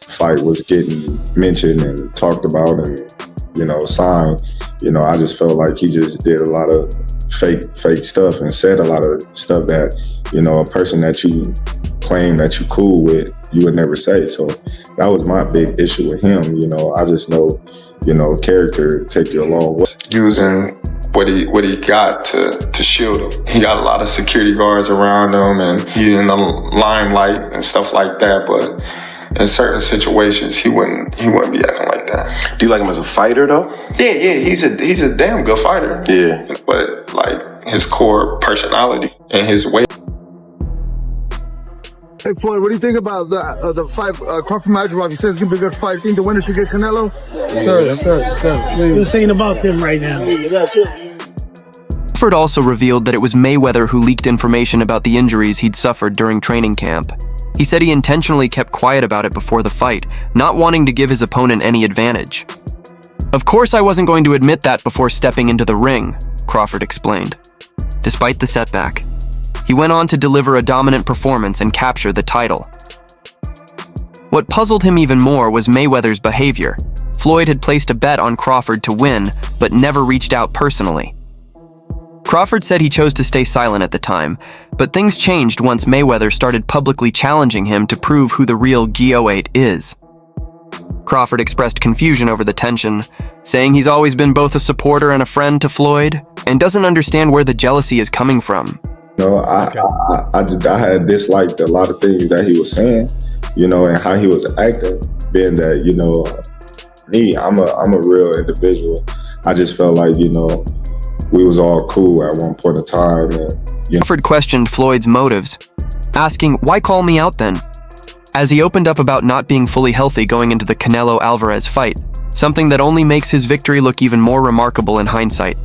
fight was getting mentioned and talked about and, signed, I just felt like he just did a lot of fake stuff and said a lot of stuff that, a person that you claim that you cool with, you would never say. So that was my big issue with him. I just know, character take you a long way. Using what he got to shield him. He got a lot of security guards around him, and he's in the limelight and stuff like that. But in certain situations, he wouldn't be acting like that. Do you like him as a fighter, though? Yeah, he's a damn good fighter. Yeah, but like his core personality and his way. Hey Floyd, what do you think about the fight, Crawford Madrigal? You said it's gonna be a good fight. You think the winner should get Canelo? Sir. We're saying about them right now. Crawford also revealed that it was Mayweather who leaked information about the injuries he'd suffered during training camp. He said he intentionally kept quiet about it before the fight, not wanting to give his opponent any advantage. "Of course I wasn't going to admit that before stepping into the ring," Crawford explained. Despite the setback, he went on to deliver a dominant performance and capture the title. What puzzled him even more was Mayweather's behavior. Floyd had placed a bet on Crawford to win, but never reached out personally. Crawford said he chose to stay silent at the time, but things changed once Mayweather started publicly challenging him to prove who the real G08 is. Crawford expressed confusion over the tension, saying he's always been both a supporter and a friend to Floyd, and doesn't understand where the jealousy is coming from. I had disliked a lot of things that he was saying, and how he was acting, being that, me, I'm a real individual. I just felt like, we was all cool at one point in time. And, Crawford questioned Floyd's motives, asking, "Why call me out then?" as he opened up about not being fully healthy going into the Canelo-Alvarez fight, something that only makes his victory look even more remarkable in hindsight.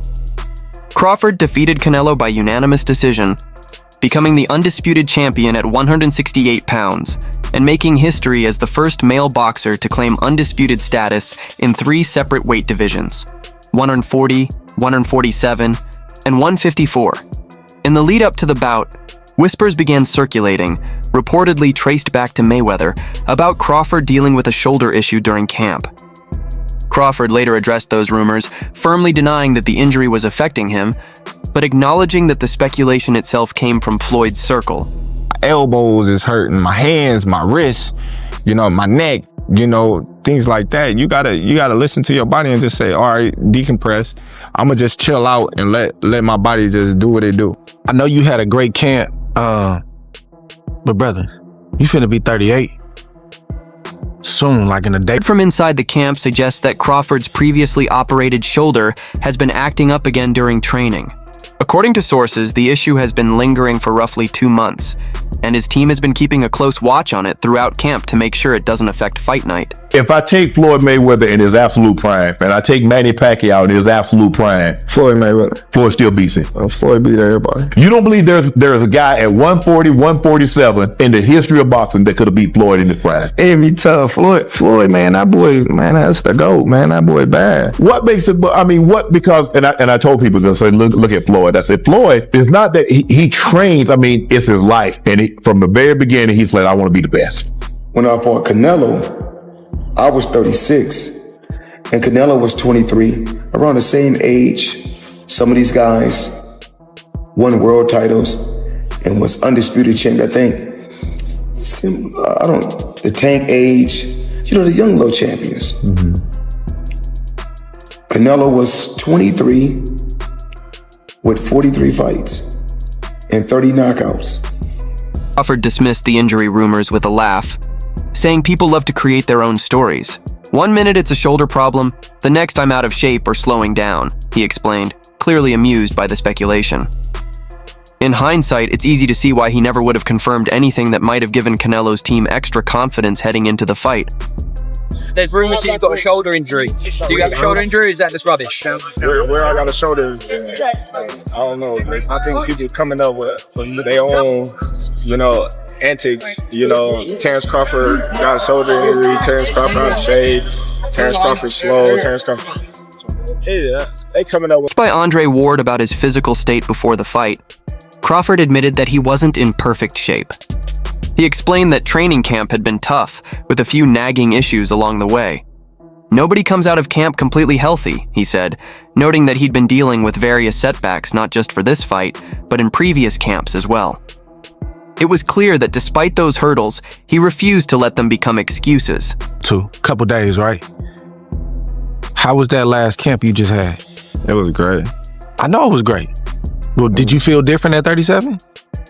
Crawford defeated Canelo by unanimous decision, becoming the undisputed champion at 168 pounds, and making history as the first male boxer to claim undisputed status in 3 separate weight divisions: 140, 147, and 154. In the lead-up to the bout, whispers began circulating, reportedly traced back to Mayweather, about Crawford dealing with a shoulder issue during camp. Crawford later addressed those rumors, firmly denying that the injury was affecting him, but acknowledging that the speculation itself came from Floyd's circle. My elbows is hurting, my hands, my wrists, my neck, things like that. You gotta listen to your body and just say, all right, decompress. I'ma just chill out and let my body just do what it do. I know you had a great camp, but brother, you finna be 38. Soon, like in a day. From inside the camp suggests that Crawford's previously operated shoulder has been acting up again during training. According to sources, the issue has been lingering for roughly 2 months, and his team has been keeping a close watch on it throughout camp to make sure it doesn't affect fight night. If I take Floyd Mayweather in his absolute prime, and I take Manny Pacquiao in his absolute prime, Floyd Mayweather. Floyd still beats him. Floyd beat everybody. You don't believe there's a guy at 140, 147 in the history of boxing that could have beat Floyd in his prime? It'd be tough. Floyd, man, that boy, man, that's the GOAT, man. That boy bad. What makes it, because I told people to say, look at Floyd. I said, Floyd, it's not that he trains, it's his life. And from the very beginning, he said, I want to be the best. When I fought Canelo, I was 36 and Canelo was 23, around the same age. Some of these guys won world titles and was undisputed champion. I think, the Tank age, the young low champions. Mm-hmm. Canelo was 23 with 43 fights and 30 knockouts. Crawford dismissed the injury rumors with a laugh, saying people love to create their own stories. "One minute it's a shoulder problem, the next I'm out of shape or slowing down," he explained, clearly amused by the speculation. In hindsight, it's easy to see why he never would have confirmed anything that might have given Canelo's team extra confidence heading into the fight. There's rumors that you've got a shoulder injury. Do you have a shoulder injury, or is that just rubbish? Where I got a shoulder injury, I don't know. I think people coming up with their own, antics. Terence Crawford got a shoulder injury. Terence Crawford out of shape. Terence Crawford slow. Terence Crawford. Yeah, they coming up with. By Andre Ward about his physical state before the fight, Crawford admitted that he wasn't in perfect shape. He He explained that training camp had been tough, with a few nagging issues along the way. Nobody comes out of camp completely healthy, he said, noting that he'd been dealing with various setbacks not just for this fight, but in previous camps as well. It was clear that despite those hurdles, he refused to let them become excuses. Couple days, right? How was that last camp you just had? It was great. I know it was great. Well, did you feel different at 37?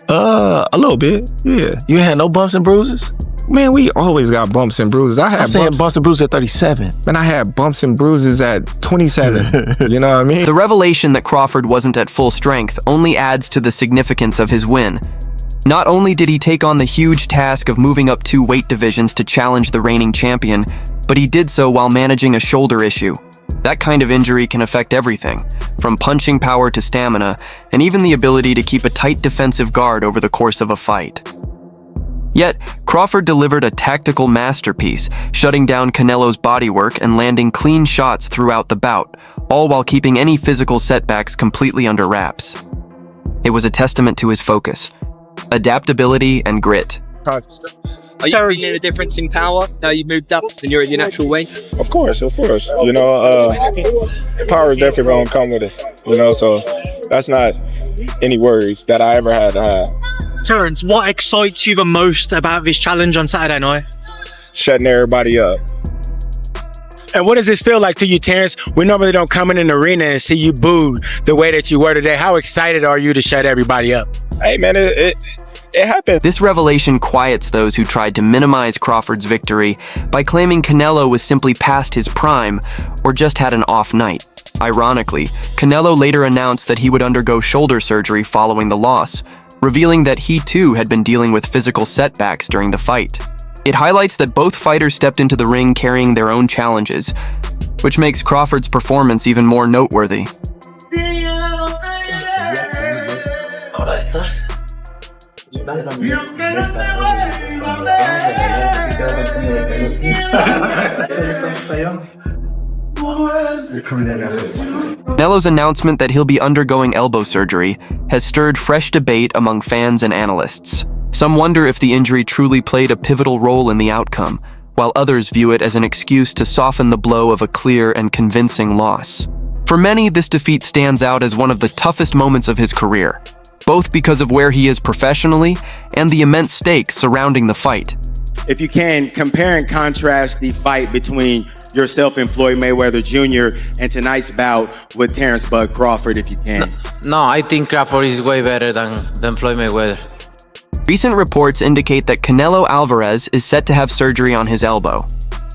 A little bit, yeah. You had no bumps and bruises? Man, we always got bumps and bruises. I'm saying bumps and bruises at 37. Man, I had bumps and bruises at 27. You know what I mean? The revelation that Crawford wasn't at full strength only adds to the significance of his win. Not only did he take on the huge task of moving up 2 weight divisions to challenge the reigning champion, but he did so while managing a shoulder issue. That kind of injury can affect everything, from punching power to stamina, and even the ability to keep a tight defensive guard over the course of a fight. Yet, Crawford delivered a tactical masterpiece, shutting down Canelo's bodywork and landing clean shots throughout the bout, all while keeping any physical setbacks completely under wraps. It was a testament to his focus, adaptability, and grit. Are you feeling a difference in power now you've moved up and you're at your natural weight? Of course. You know, power is definitely going to come with it. You know, so that's not any worries that I ever had to have. Terence, what excites you the most about this challenge on Saturday night? Shutting everybody up. And what does this feel like to you, Terence? We normally don't come in an arena and see you booed the way that you were today. How excited are you to shut everybody up? Hey, man, it happened. This revelation quiets those who tried to minimize Crawford's victory by claiming Canelo was simply past his prime or just had an off night. Ironically, Canelo later announced that he would undergo shoulder surgery following the loss, revealing that he too had been dealing with physical setbacks during the fight. It highlights that both fighters stepped into the ring carrying their own challenges, which makes Crawford's performance even more noteworthy. Canelo's announcement that he'll be undergoing elbow surgery has stirred fresh debate among fans and analysts. Some wonder if the injury truly played a pivotal role in the outcome, while others view it as an excuse to soften the blow of a clear and convincing loss. For many, this defeat stands out as one of the toughest moments of his career, both because of where he is professionally and the immense stakes surrounding the fight. If you can, compare and contrast the fight between yourself and Floyd Mayweather Jr. and tonight's bout with Terence "Bud" Crawford, if you can. No, I think Crawford is way better than Floyd Mayweather. Recent reports indicate that Canelo Alvarez is set to have surgery on his elbow,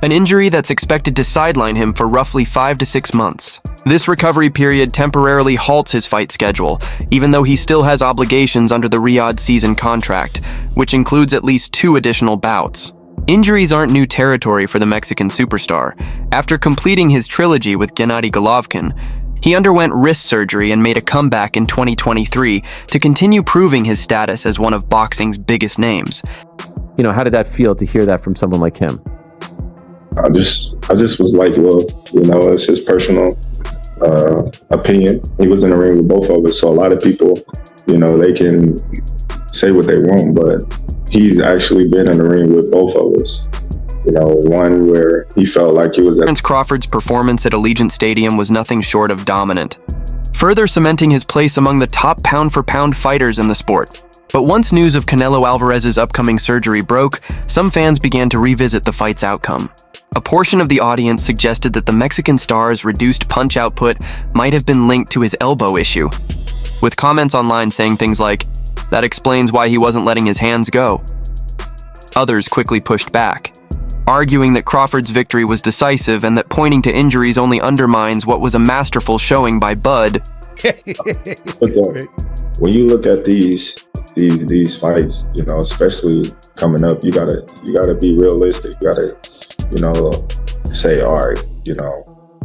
an injury that's expected to sideline him for roughly 5 to 6 months. This recovery period temporarily halts his fight schedule, even though he still has obligations under the Riyadh season contract, which includes at least 2 additional bouts. Injuries aren't new territory for the Mexican superstar. After completing his trilogy with Gennady Golovkin, he underwent wrist surgery and made a comeback in 2023 to continue proving his status as one of boxing's biggest names. You know, how did that feel to hear that from someone like him? I just was like, well, you know, it's his personal opinion. He was in the ring with both of us, so a lot of people, you know, they can say what they want, but he's actually been in the ring with both of us. You know, one where he felt like he was at... Terence Crawford's performance at Allegiant Stadium was nothing short of dominant, further cementing his place among the top pound-for-pound fighters in the sport. But once news of Canelo Alvarez's upcoming surgery broke, some fans began to revisit the fight's outcome. A portion of the audience suggested that the Mexican star's reduced punch output might have been linked to his elbow issue, with comments online saying things like, "That explains why he wasn't letting his hands go." Others quickly pushed back, arguing that Crawford's victory was decisive and that pointing to injuries only undermines what was a masterful showing by Bud. When you look at these fights, you know, especially coming up, you gotta be realistic. You gotta, you know, say, all right, you know,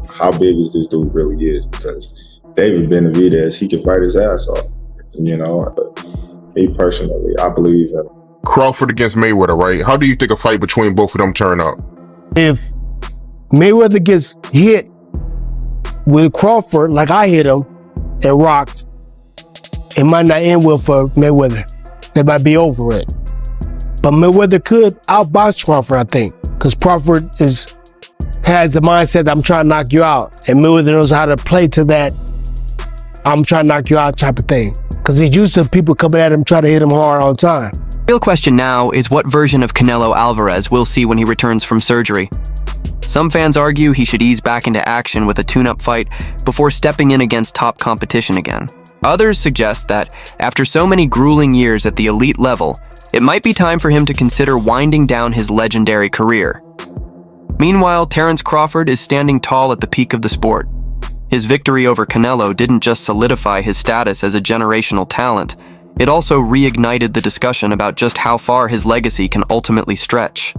how big is this dude really is? Because David Benavidez, he can fight his ass off, you know. But me personally, I believe in Crawford against Mayweather, right? How do you think a fight between both of them turn out? If Mayweather gets hit with Crawford like I hit him and rocked, it might not end well for Mayweather. It might be over it. But Mayweather could outbox Crawford, I think, because Crawford has the mindset that I'm trying to knock you out, and Mayweather knows how to play to that I'm trying to knock you out type of thing, because he's used to people coming at him trying to hit him hard all the time. The real question now is what version of Canelo Alvarez we'll see when he returns from surgery. Some fans argue he should ease back into action with a tune-up fight before stepping in against top competition again. Others suggest that after so many grueling years at the elite level, it might be time for him to consider winding down his legendary career. Meanwhile, Terence Crawford is standing tall at the peak of the sport. His victory over Canelo didn't just solidify his status as a generational talent, it also reignited the discussion about just how far his legacy can ultimately stretch.